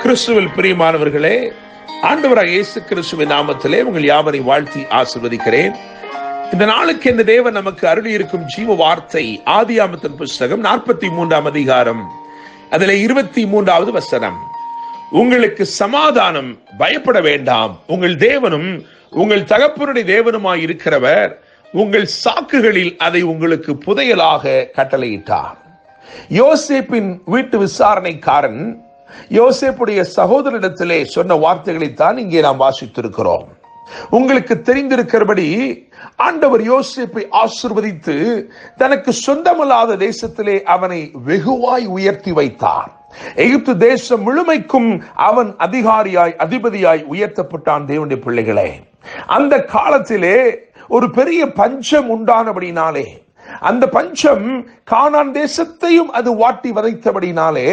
கிறிஸ்துவில் பிரியமானவர்களே, ஆண்டவராக இயேசு கிறிஸ்துவின் நாமத்திலே உங்கள் யாவரையும் வாழ்த்தி ஆசீர்வதிக்கிறேன். இந்த நாளுக்கு இந்த தேவன் நமக்கு அருளி இருக்கும் ஜீவ வார்த்தை ஆதியாகமத்தின் புஸ்தகம் 43ஆம் அதிகாரம், அதில் 23வது வசனம். உங்களுக்கு சமாதானம், பயப்பட வேண்டாம், உங்கள் தேவனும் உங்கள் தகப்பனுடைய தேவனுமாய் இருக்கிறவர் உங்கள் சாக்குகளில் அதை உங்களுக்கு புதையலாக கட்டளையிட்டார். யோசேப்பின் வீட்டு விசாரணைக்காரன் யோசேப்புடைய சகோதரிடத்திலே சொன்ன வார்த்தைகளைத்தான் இங்கே நாம் வாசித்திருக்கிறோம். உங்களுக்கு தெரிந்திருக்கிறபடி ஆண்டவர் யோசேப்பை ஆசீர்வதித்து தனக்கு சொந்தமல்லாத தேசத்திலே அவனை வெகுவாய் உயர்த்தி வைத்தார். எகிப்து தேசம் முழுமைக்கும் அவன் அதிகாரியாய் அதிபதியாய் உயர்த்தப்பட்டான். தேவனுடைய பிள்ளைகளே, அந்த காலத்திலே ஒரு பெரிய பஞ்சம் உண்டானபடினாலே, அந்த பஞ்சம் கானான் தேசத்தையும் அது வாட்டி வதைத்தபடினாலே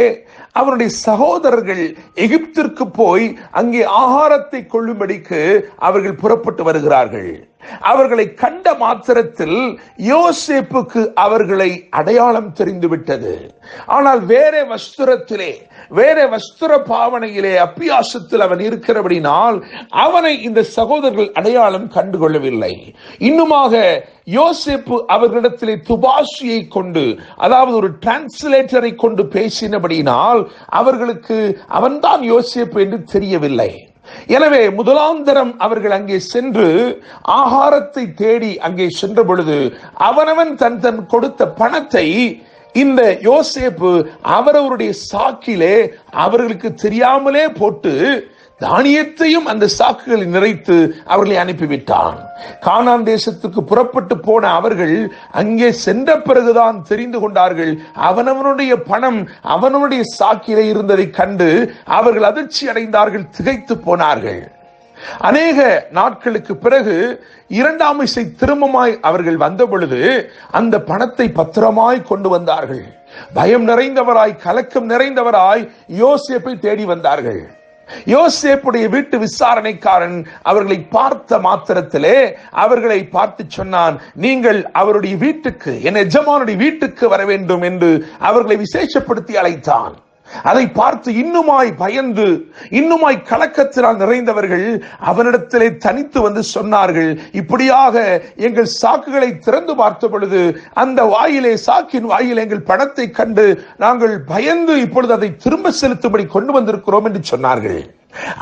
அவருடைய சகோதரர்கள் எகிப்திற்கு போய் அங்கே ஆகாரத்தை கொள்ளும்படிக்கு அவர்கள் புறப்பட்டு வருகிறார்கள். அவர்களை கண்ட மாத்திரத்தில் யோசேப்புக்கு அவர்களை அடையாளம் தெரிந்துவிட்டது. ஆனால் வேற வஸ்திர பாவனையிலே அப்பியாசத்தில் அவன் இருக்கிறபடினால் அவனை இந்த சகோதரர்கள் அடையாளம் கண்டுகொள்ளவில்லை. இன்னுமாக யோசேப்பு அவர்களிடத்திலே துபாஷியை கொண்டு, அதாவது ஒரு டிரான்ஸ்லேட்டரை கொண்டு பேசினபடினால் அவர்களுக்கு அவன்தான் யோசேப்பு என்று தெரியவில்லை. எனவே முதலாந்தரம் அவர்கள் அங்கே சென்று ஆகாரத்தை தேடி அங்கே சென்ற பொழுது அவனவன் தன் கொடுத்த பணத்தை இந்த யோசேப்பு அவரவருடைய சாக்கிலே அவர்களுக்கு தெரியாமலே போட்டு தானியத்தையும் அந்த சாக்குகளில் நிறைத்து அவர்களை அனுப்பிவிட்டான். கானான் தேசத்துக்கு புறப்பட்டு போன அவர்கள் அங்கே சென்ற பிறகுதான் தெரிந்து கொண்டார்கள் அவனவனுடைய பணம் அவனவனுடைய சாக்கிலே இருந்ததை கண்டு அவர்கள் அதிர்ச்சி அடைந்தார்கள், திகைத்து போனார்கள். அநேக நாட்களுக்கு பிறகு இரண்டாம் இசை திரும்பமாய் அவர்கள் வந்த பொழுது அந்த பணத்தை பத்திரமாய் கொண்டு வந்தார்கள். பயம் நிறைந்தவராய், கலக்கம் நிறைந்தவராய் யோசேப்பை தேடி வந்தார்கள். யோசேப்புடைய வீட்டு விசாரணைக்காரன் அவர்களை பார்த்த மாத்திரத்திலே அவர்களை பார்த்து சொன்னான், நீங்கள் அவருடைய வீட்டுக்கு, என் எஜமானுடைய வீட்டுக்கு வர வேண்டும் என்று அவர்களை விசேஷப்படுத்தி அழைத்தான். அதை பார்த்து இன்னுமாய் பயந்து, இன்னுமாய் கலக்கத்தினால் நிறைந்தவர்கள் அவனிடத்திலே தனித்து வந்து சொன்னார்கள், இப்படியாக எங்கள் சாக்குகளை திறந்து பார்த்த பொழுது அந்த சாக்கின் வாயிலே எங்கள் பணத்தை கண்டு நாங்கள் பயந்து இப்பொழுது அதை திரும்ப செலுத்தும்படி கொண்டு வந்திருக்கிறோம் என்று சொன்னார்கள்.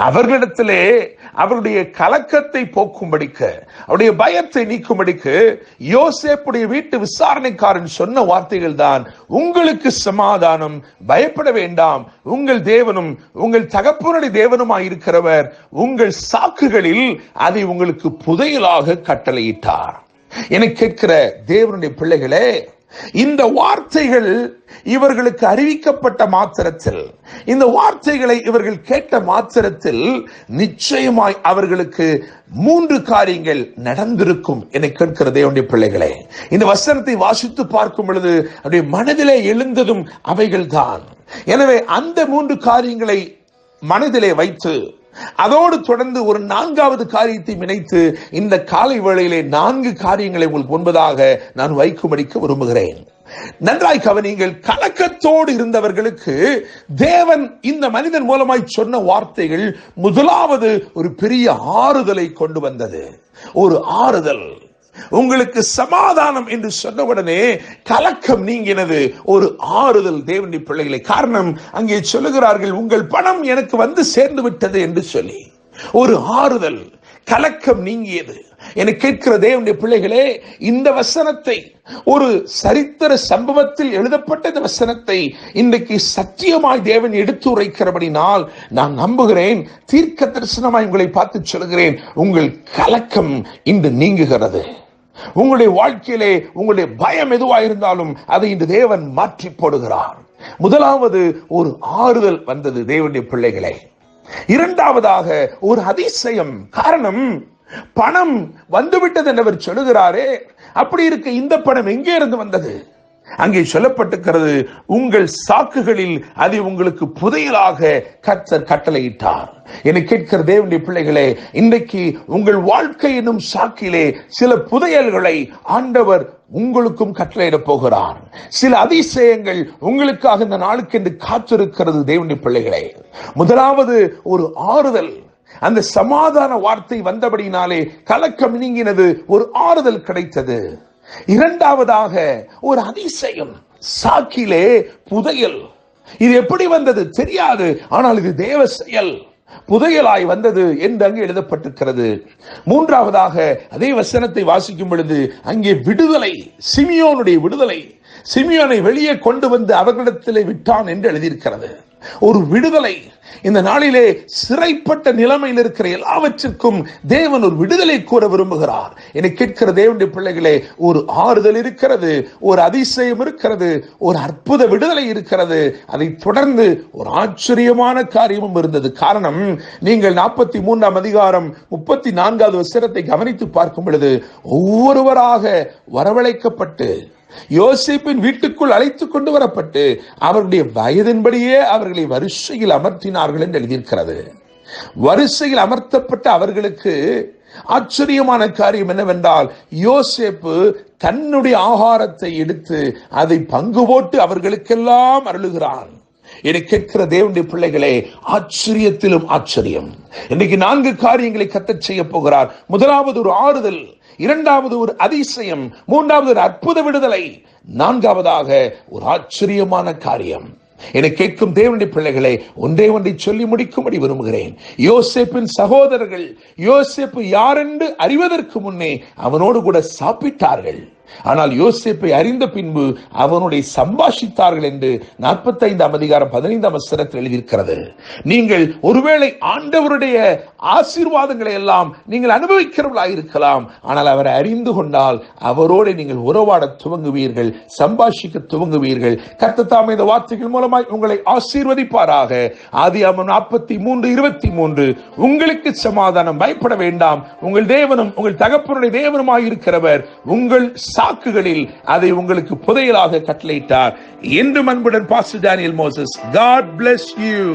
அவர்களிடத்திலே அவருடைய கலக்கத்தை போக்கும்படிக்கு, அவருடைய பயத்தை நீக்கும்படிக்கு யோசேப்புடைய வீட்டு விசாரணைக்காரன் சொன்ன வார்த்தைகள் தான், உங்களுக்கு சமாதானம், பயப்பட வேண்டாம், உங்கள் தேவனும் உங்கள் தகப்பனுடைய தேவனுமாய் இருக்கிறவர் உங்கள் சாக்குகளில் அதை உங்களுக்கு புதையலாக கட்டளையிட்டார். என கேட்கிற தேவனுடைய பிள்ளைகளே, இந்த வார்த்தைகள் இவர்களுக்கு அறிவிக்கப்பட்ட மாத்திரத்தில், இந்த வார்த்தைகளை இவர்கள் கேட்ட மாத்திரத்தில் நிச்சயமாய் அவர்களுக்கு 3 காரியங்கள் நடந்திருக்கும் என கேட்கிற தேவனுடைய பிள்ளைகளே. இந்த வசனத்தை வாசித்து பார்க்கும் பொழுது அவருடைய மனதிலே எழுந்ததும் அவைகள் தான். எனவே அந்த 3 காரியங்களை மனதிலே வைத்து அதோடு தொடர்ந்து ஒரு 4வது காரியத்தை இணைத்து இந்த காலை வேளையிலே 4 காரியங்களை உங்களுக்கு முன்பதாக நான் வைக்கும்படிக்கு விரும்புகிறேன். நன்றாய் கவனியுங்கள். கலக்கத்தோடு இருந்தவர்களுக்கு தேவன் இந்த மனிதன் மூலமாய் சொன்ன வார்த்தைகள் முதலாவது ஒரு பெரிய ஆறுதலை கொண்டு வந்தது. ஒரு ஆறுதல். உங்களுக்கு சமாதானம் என்று சொன்னவுடனே கலக்கம் நீங்கினது. ஒரு ஆறுதல் தேவனுடைய பிள்ளைகளை. காரணம், அங்கே சொல்லுகிறார்கள், உங்கள் பணம் எனக்கு வந்து சேர்ந்து விட்டது என்று சொல்லி ஒரு ஆறுதல், கலக்கம் நீங்கியது. என கேட்கிற தேவனுடைய பிள்ளைகளே, இந்த வசனத்தை, ஒரு சரித்திர சம்பவத்தில் எழுதப்பட்ட இந்த வசனத்தை இன்றைக்கு சத்தியமாய் தேவன் எடுத்து உரைக்கிறபடினால் நான் நம்புகிறேன், தீர்க்க தரிசனமாய் உங்களை பார்த்து சொல்கிறேன், உங்கள் கலக்கம் இன்று நீங்குகிறது. உங்களுடைய வாழ்க்கையிலே உங்களுடைய பயம் எதுவாக இருந்தாலும் அதை இன்று தேவன் மாற்றி போடுகிறார். முதலாவது ஒரு ஆறுதல் வந்தது தேவனுடைய பிள்ளைகளே. இரண்டாவதாக ஒரு அதிசயம். காரணம், பணம் வந்துவிட்டது என்று அவர் சொல்லுகிறாரே, அப்படி இருக்க இந்த பணம் எங்கே இருந்து வந்தது? அங்கே சொல்லப்பட்டிருக்கிறது, உங்கள் சாக்குகளில் அதை உங்களுக்கு புதையலாக கர்த்தர் கட்டளையிட்டார். என்னை கேட்கிற தேவனுடைய பிள்ளைகளே, இன்றைக்கு உங்கள் வாழ்க்கை என்னும் சாக்கிலே சில புதையல்களை ஆண்டவர் உங்களுக்கும் கட்டளையிட போகிறார். சில அதிசயங்கள் உங்களுக்காக இந்த நாளுக்கு என்று காத்திருக்கிறது. தேவனுடைய பிள்ளைகளே, முதலாவது ஒரு ஆறுதல். அந்த சமாதான வார்த்தை வந்தபடினாலே கலக்கம் நீங்கினது, ஒரு ஆறுதல் கிடைத்தது. இரண்டாவதாக ஒரு அதிசயம், சாக்கிலே புதையல். இது எப்படி வந்தது தெரியாது, ஆனால் இது தேவ செயல், புதையலாய் வந்தது என்று அங்கே எழுதப்பட்டிருக்கிறது. மூன்றாவதாக அதே வசனத்தை வாசிக்கும் பொழுது அங்கே விடுதலை, சிமியோனுடைய விடுதலை. சிமியோனை வெளியே கொண்டு வந்து அவர்களிடத்திலே விட்டான் என்று எழுதியிருக்கிறது. ஒரு விடுதலை. இந்த நாளிலே சிறைப்பட்ட நிலைமையில் இருக்கிற எல்லாவற்றிற்கும் தேவன் ஒரு விடுதலை கூற விரும்புகிறார். என்னை கேட்கிற தேவனுடைய பிள்ளைகளே, ஒரு ஆறுதல் இருக்கிறது, ஒரு அதிசயம் இருக்கிறது, ஒரு அற்புத விடுதலை இருக்கிறது. அதை தொடர்ந்து ஒரு ஆச்சரியமான காரியமும் இருந்தது. காரணம், நீங்கள் 43ஆம் அதிகாரம் 34வது வசனத்தை கவனித்து பார்க்கும் பொழுது, ஒவ்வொருவராக வரவழைக்கப்பட்டு யோசேப்பின் வீட்டுக்குள் அழைத்துக் கொண்டு வரப்பட்டு அவருடைய வயதின்படியே அவர்களை வரிசையில் அமர்த்தினார்கள் என்று எழுதியிருக்கிறது. வரிசையில் அமர்த்தப்பட்ட அவர்களுக்கு ஆச்சரியமான காரியம் என்னவென்றால், யோசேப்பு தன்னுடைய ஆகாரத்தை எடுத்து அதை பங்கு போட்டு அவர்களுக்கெல்லாம் அருளுகிறான். என்னை கேட்கிற தேவனுடைய பிள்ளைகளே, ஆச்சரியத்திலும் ஆச்சரியம். இன்னைக்கு 4 காரியங்களை கர்த்தர் செய்ய போகிறார். முதலாவது ஒரு ஆறுதல், இரண்டாவது ஒரு அதிசயம், மூன்றாவது ஒரு அற்புத விடுதலை, நான்காவதாக ஒரு ஆச்சரியமான காரியம். என்னை கேட்கும் தேவனுடைய பிள்ளைகளே, ஒன்றை சொல்லி முடிக்கும்படி விரும்புகிறேன். யோசேப்பின் சகோதரர்கள் யோசேப்பு யாரென்று அறிவதற்கு முன்னே அவனோடு கூட சாப்பிட்டார்கள். ஆனால் யோசேப்பை அறிந்த பின்பு அவனுடைய சம்பாஷித்தார்கள் என்று 45ஆம் அதிகாரம் 15ஆம் வசனத்தில் எழுதியிருக்கிறது. நீங்கள் ஒருவேளை ஆண்டவருடைய ஆசீர்வாதங்களை எல்லாம் நீங்கள் அனுபவிக்கிறவர்களாக இருக்கலாம். ஆனால் அவரை அறிந்து கொண்டால் அவரோடு நீங்கள் உறவாட துவங்குவீர்கள், சம்பாஷிக்க துவங்குவீர்கள். கர்த்தர் தாமே இந்த வார்த்தைகள் மூலமாய் உங்களை ஆசீர்வதிப்பாராக. ஆதியாகமம் 43:23 உங்களுக்கு சமாதானம், பயப்பட வேண்டாம், உங்கள் தேவனும் உங்கள் தகப்பனுடைய தேவனுமாய் இருக்கிறவர் உங்கள் சாக்குகளில் அதை உங்களுக்கு புதையலாக கட்டளையிட்டார். என்றும் அன்புடன் pastor Daniel Moses. God bless you.